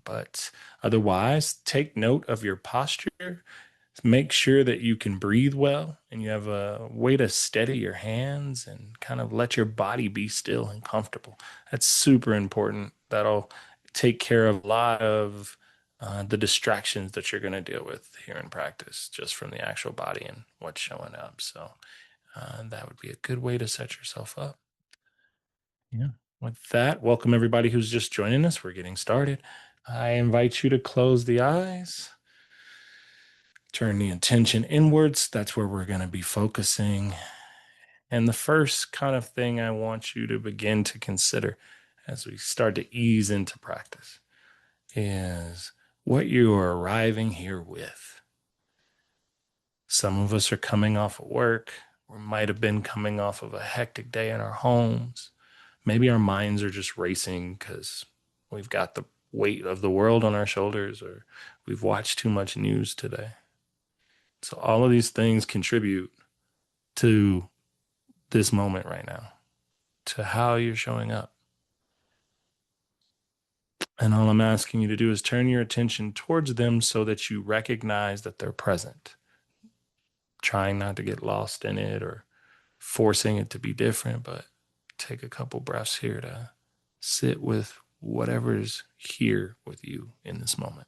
But otherwise, take note of your posture. Make sure that you can breathe well and you have a way to steady your hands and kind of let your body be still and comfortable. That's super important. That'll take care of a lot of the distractions that you're going to deal with here in practice, just from the actual body and what's showing up. So that would be a good way to set yourself up. Yeah. With that, welcome everybody who's just joining us. We're getting started. I invite you to close the eyes, turn the attention inwards. That's where we're going to be focusing. And the first kind of thing I want you to begin to consider as we start to ease into practice is what you are arriving here with. Some of us are coming off of work, or might have been coming off of a hectic day in our homes. Maybe our minds are just racing because we've got the weight of the world on our shoulders, or we've watched too much news today. So, all of these things contribute to this moment right now, to how you're showing up. And all I'm asking you to do is turn your attention towards them so that you recognize that they're present, trying not to get lost in it or forcing it to be different, but take a couple breaths here to sit with whatever's here with you in this moment.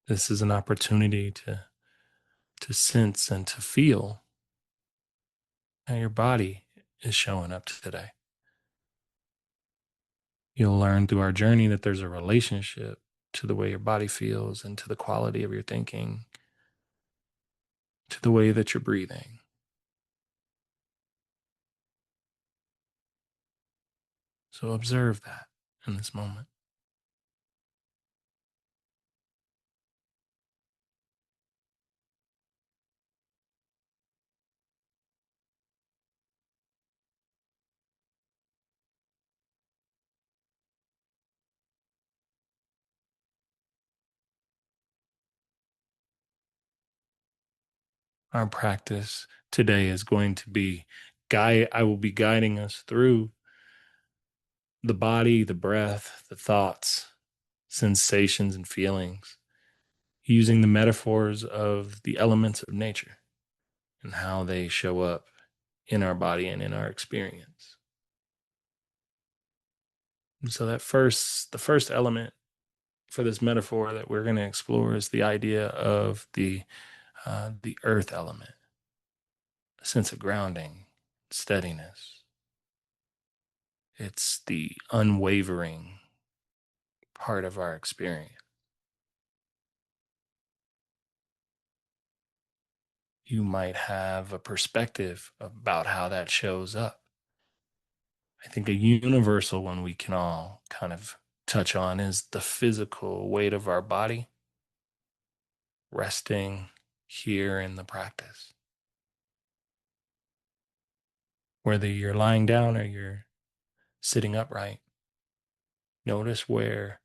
This is an opportunity to sense and to feel how your body is showing up today. You'll learn through our journey that there's a relationship to the way your body feels and to the quality of your thinking, to the way that you're breathing. So observe that in this moment. Our practice today is going to be I will be guiding us through the body, the breath, the thoughts, sensations, and feelings, using the metaphors of the elements of nature and how they show up in our body and in our experience. And so the first element for this metaphor that we're going to explore is the idea of the earth element, a sense of grounding, steadiness. It's the unwavering part of our experience. You might have a perspective about how that shows up. I think a universal one we can all kind of touch on is the physical weight of our body resting here in the practice. Whether you're lying down or you're sitting upright, notice where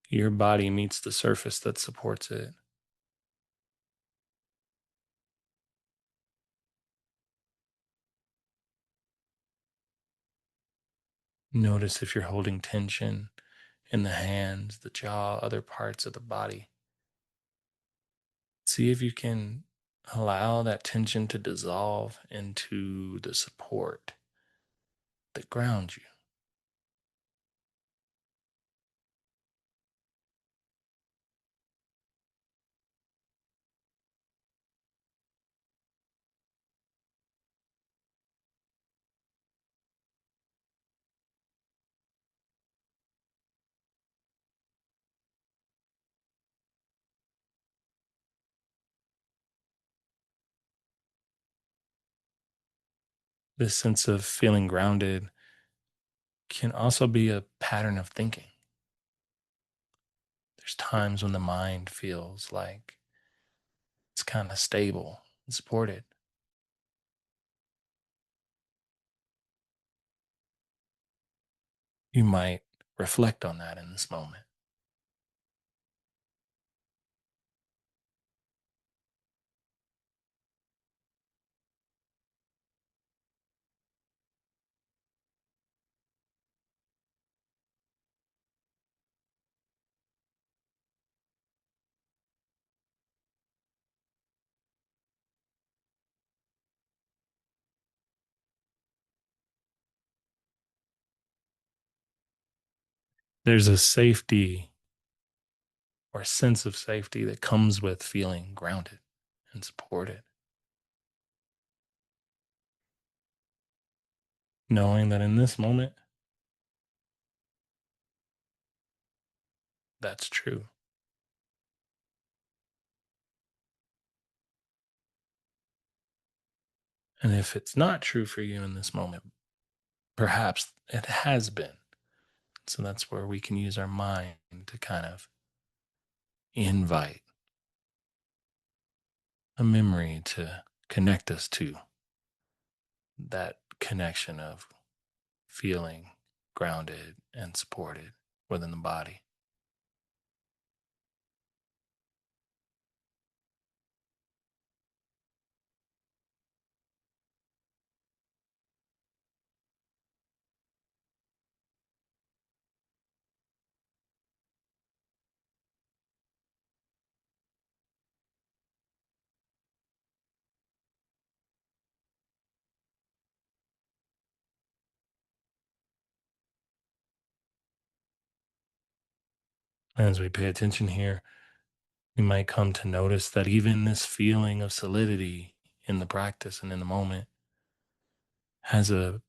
your body meets the surface that supports it. Notice if you're holding tension in the hands, the jaw, other parts of the body. See if you can allow that tension to dissolve into the support that grounds you. This sense of feeling grounded can also be a pattern of thinking. There's times when the mind feels like it's kind of stable and supported. You might reflect on that in this moment. There's a safety or sense of safety that comes with feeling grounded and supported, knowing that in this moment, that's true. And if it's not true for you in this moment, perhaps it has been. So that's where we can use our mind to kind of invite a memory to connect us to that connection of feeling grounded and supported within the body. As we pay attention here, we might come to notice that even this feeling of solidity in the practice and in the moment has a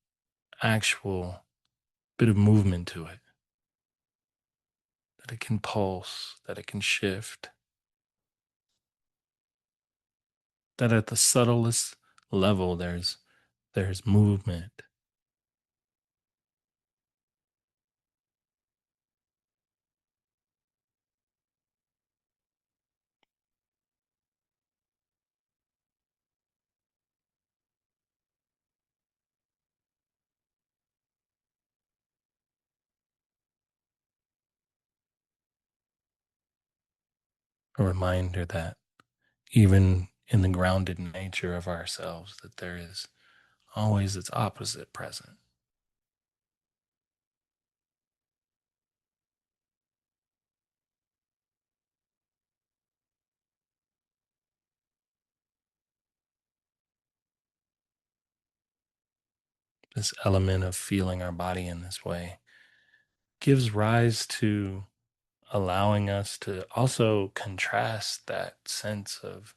actual bit of movement to it, that it can pulse, that it can shift, that at the subtlest level there's movement. A reminder that even in the grounded nature of ourselves, that there is always its opposite present. This element of feeling our body in this way gives rise to allowing us to also contrast that sense of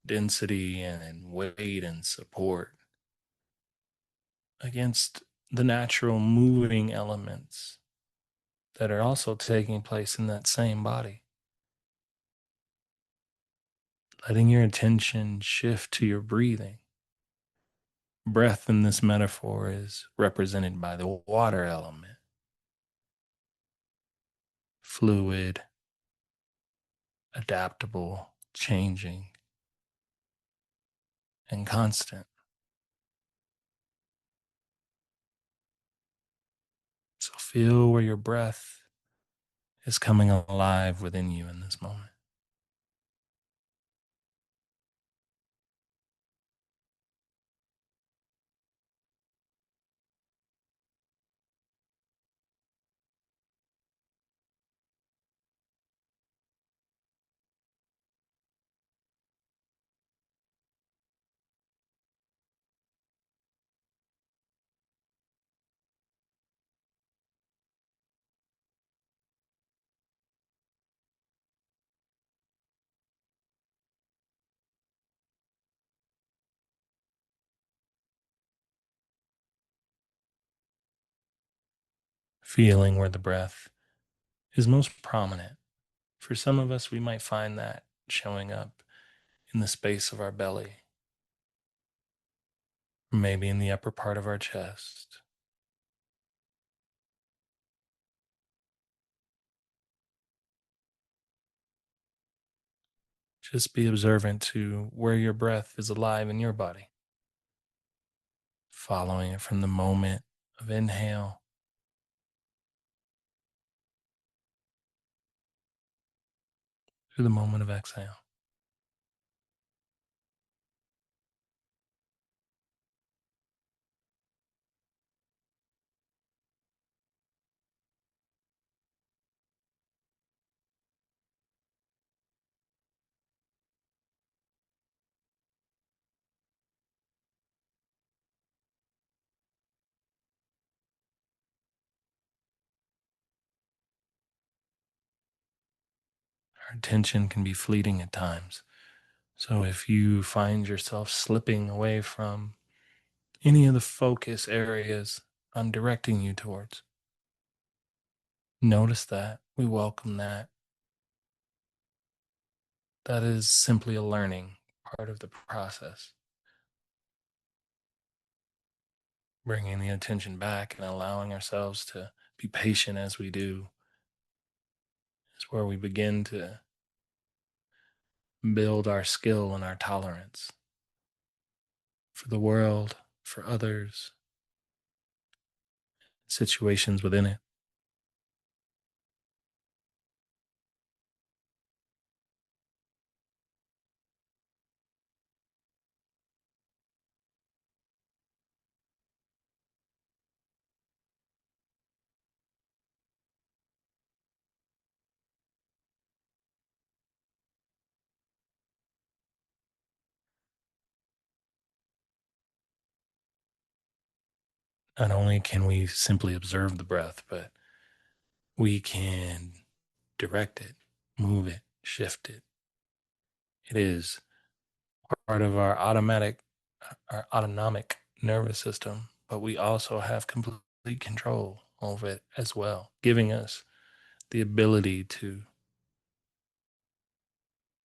density and weight and support against the natural moving elements that are also taking place in that same body. Letting your attention shift to your breathing. Breath in this metaphor is represented by the water element, fluid, adaptable, changing, and constant. So feel where your breath is coming alive within you in this moment. Feeling where the breath is most prominent. For some of us, we might find that showing up in the space of our belly, maybe in the upper part of our chest. Just be observant to where your breath is alive in your body, following it from the moment of inhale to the moment of exhale. Our attention can be fleeting at times. So if you find yourself slipping away from any of the focus areas I'm directing you towards, notice that. We welcome that. That is simply a learning part of the process. Bringing the attention back and allowing ourselves to be patient as we do is where we begin to build our skill and our tolerance for the world, for others, situations within it. Not only can we simply observe the breath, but we can direct it, move it, shift it. It is part of our autonomic nervous system, but we also have complete control over it as well, giving us the ability to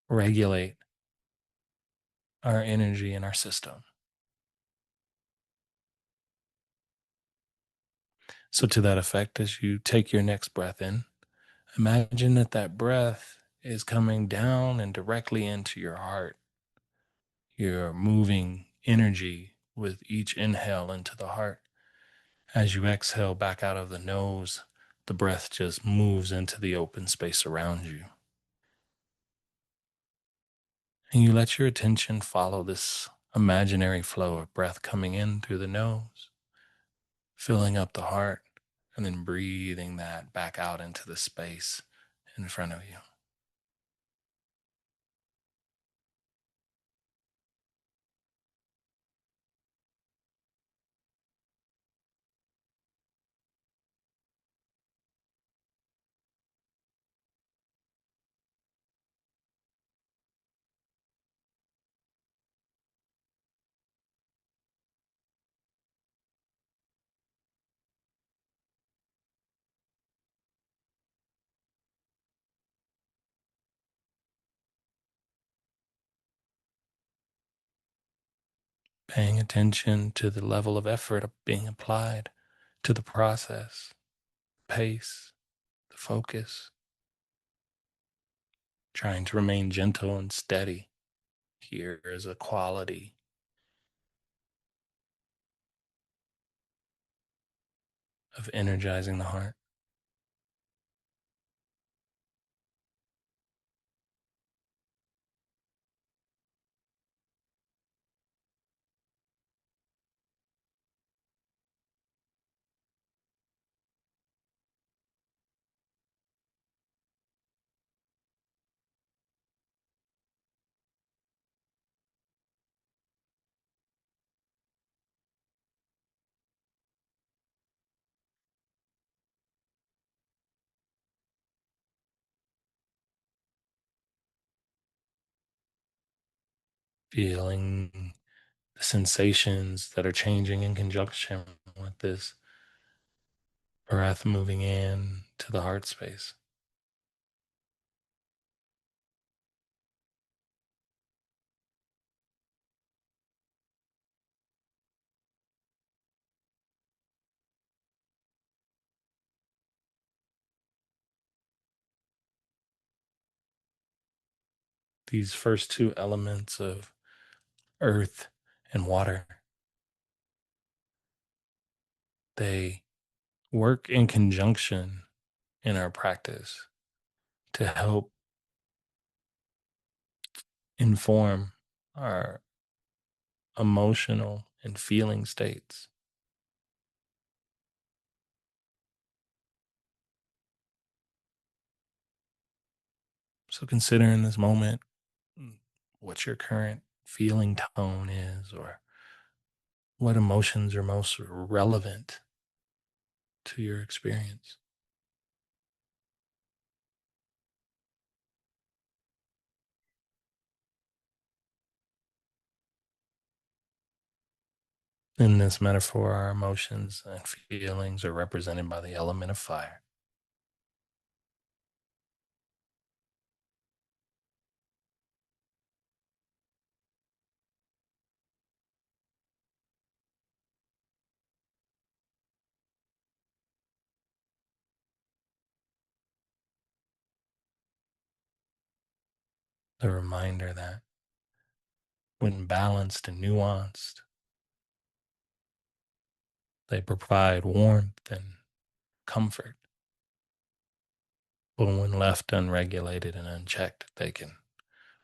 regulate our energy in our system. So, to that effect, as you take your next breath in, imagine that that breath is coming down and directly into your heart. You're moving energy with each inhale into the heart. As you exhale back out of the nose, the breath just moves into the open space around you. And you let your attention follow this imaginary flow of breath coming in through the nose, filling up the heart, and then breathing that back out into the space in front of you. Paying attention to the level of effort being applied to the process, pace, the focus, trying to remain gentle and steady. Here is a quality of energizing the heart. Feeling the sensations that are changing in conjunction with this breath moving in to the heart space. these first two elements of earth and water, they work in conjunction in our practice to help inform our emotional and feeling states. So consider in this moment what your current feeling tone is, or what emotions are most relevant to your experience. In this metaphor, our emotions and feelings are represented by the element of fire. The reminder that when balanced and nuanced, they provide warmth and comfort. But when left unregulated and unchecked, they can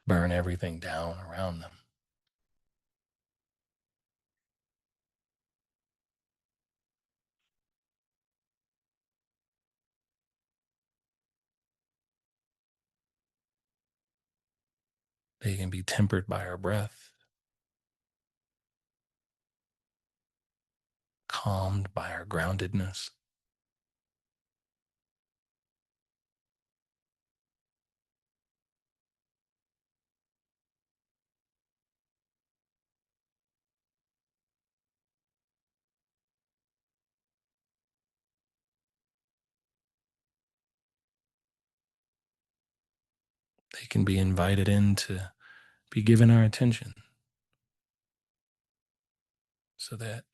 burn everything down around them. They can be tempered by our breath, calmed by our groundedness. They can be invited in to be given our attention so that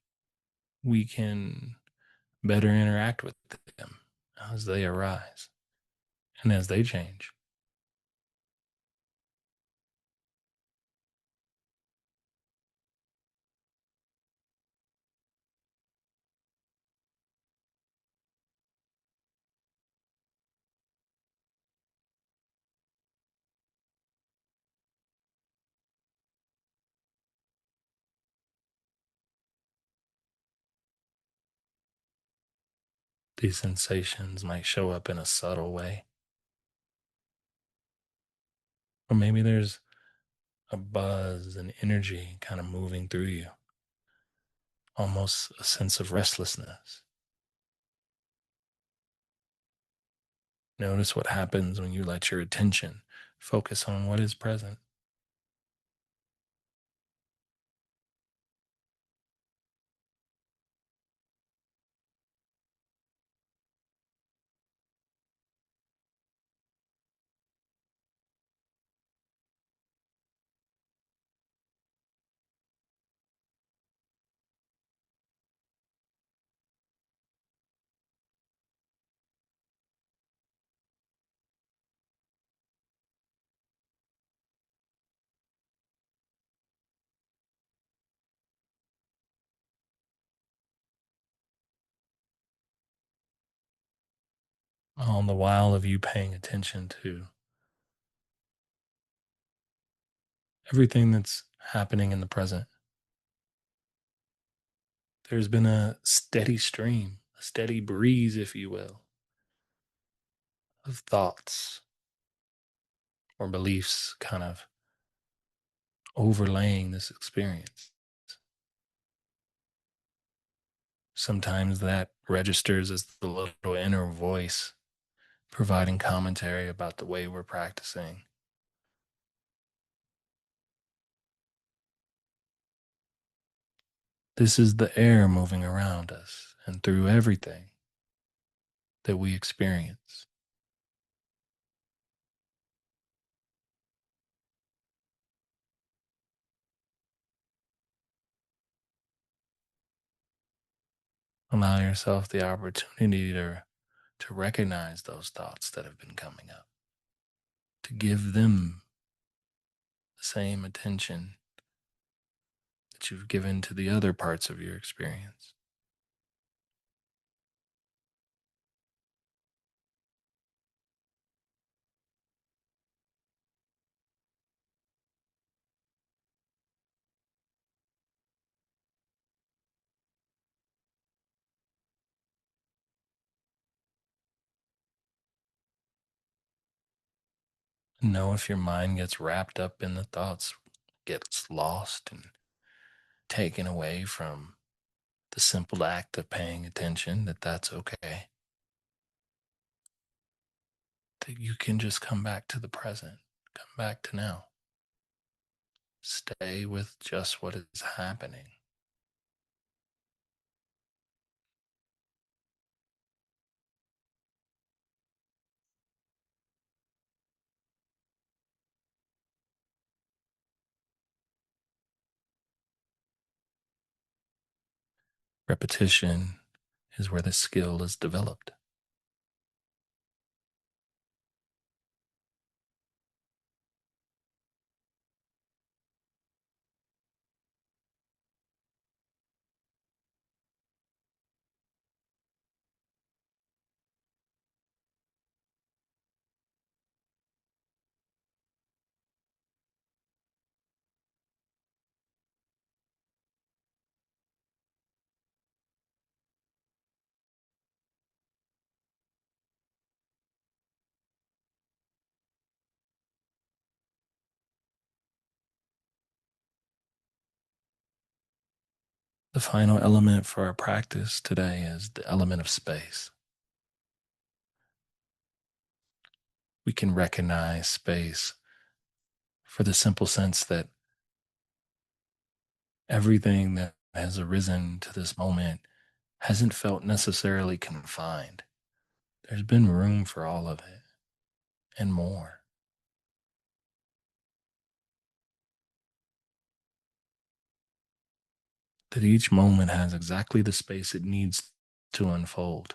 we can better interact with them as they arise and as they change. These sensations might show up in a subtle way, or maybe there's a buzz and energy kind of moving through you, almost a sense of restlessness. Notice what happens when you let your attention focus on what is present. All the while of you paying attention to everything that's happening in the present. There's been a steady stream, a steady breeze, if you will, of thoughts or beliefs kind of overlaying this experience. Sometimes that registers as the little inner voice providing commentary about the way we're practicing. This is the air moving around us and through everything that we experience. Allow yourself the opportunity to recognize those thoughts that have been coming up, to give them the same attention that you've given to the other parts of your experience. Know if your mind gets wrapped up in the thoughts, gets lost and taken away from the simple act of paying attention, that's okay. That you can just come back to the present, come back to now. Stay with just what is happening. Repetition is where the skill is developed. The final element for our practice today is the element of space. We can recognize space for the simple sense that everything that has arisen to this moment hasn't felt necessarily confined. There's been room for all of it and more. That each moment has exactly the space it needs to unfold.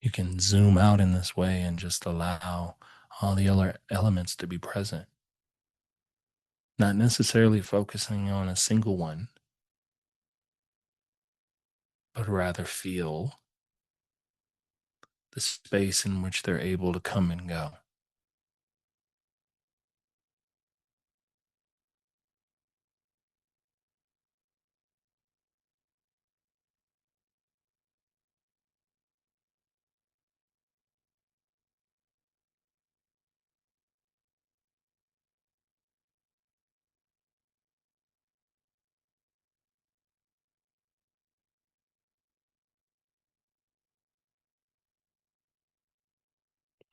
You can zoom out in this way and just allow all the other elements to be present, not necessarily focusing on a single one, but rather feel the space in which they're able to come and go.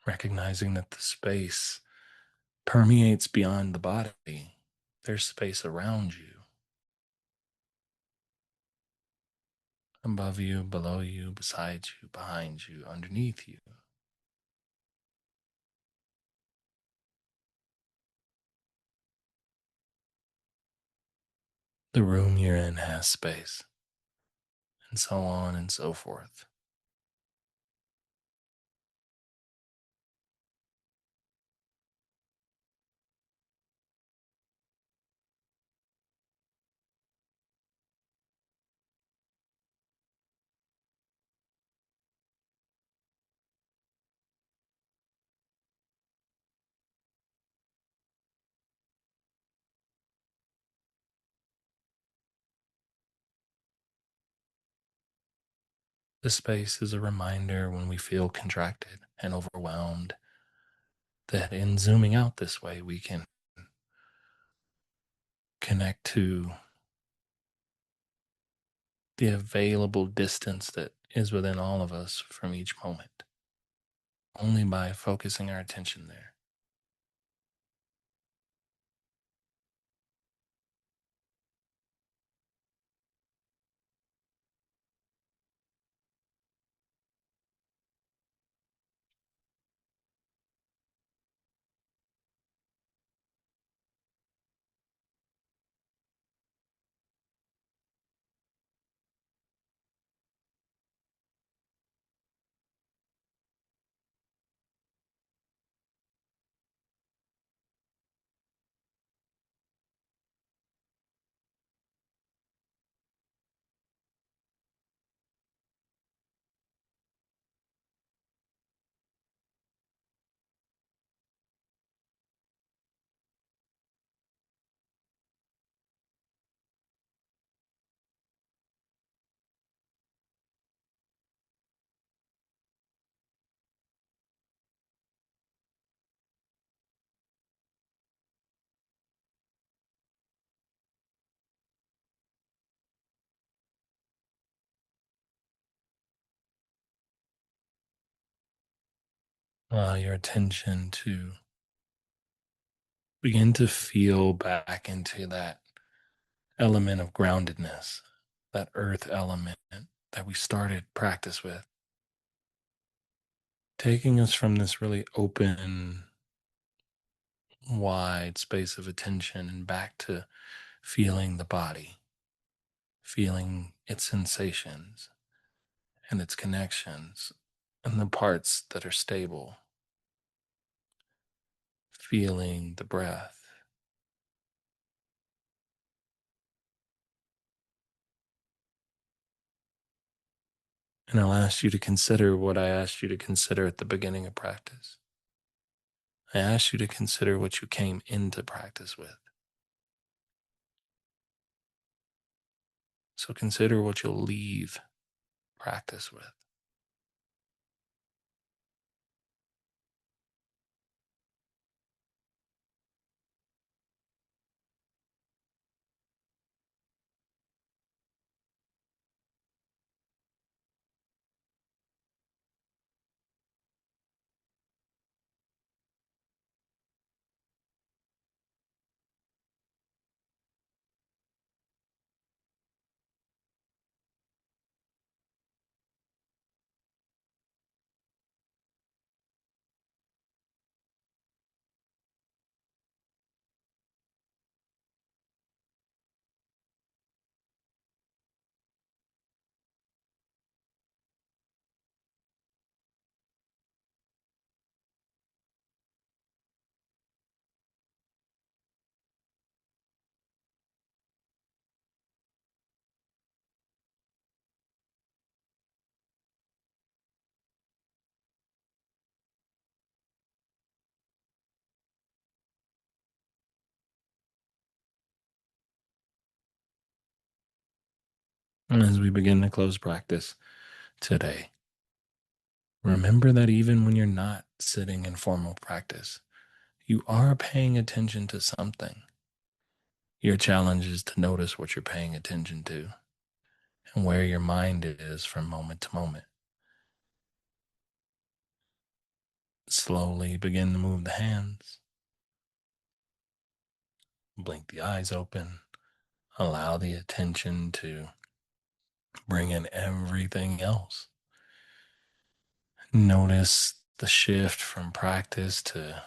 Recognizing that the space permeates beyond the body. There's space around you, above you, below you, beside you, behind you, underneath you. The room you're in has space, and so on and so forth. The space is a reminder when we feel contracted and overwhelmed that in zooming out this way, we can connect to the available distance that is within all of us from each moment, only by focusing our attention there. Allow your attention to begin to feel back into that element of groundedness, that earth element that we started practice with, taking us from this really open, wide space of attention and back to feeling the body, feeling its sensations and its connections and the parts that are stable, feeling the breath. And I'll ask you to consider what I asked you to consider at the beginning of practice. I asked you to consider what you came into practice with. So consider what you'll leave practice with. And as we begin to close practice today, remember that even when you're not sitting in formal practice, you are paying attention to something. Your challenge is to notice what you're paying attention to and where your mind is from moment to moment. Slowly begin to move the hands, blink the eyes open, allow the attention to bring in everything else. Notice the shift from practice to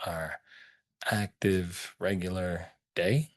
our active, regular day.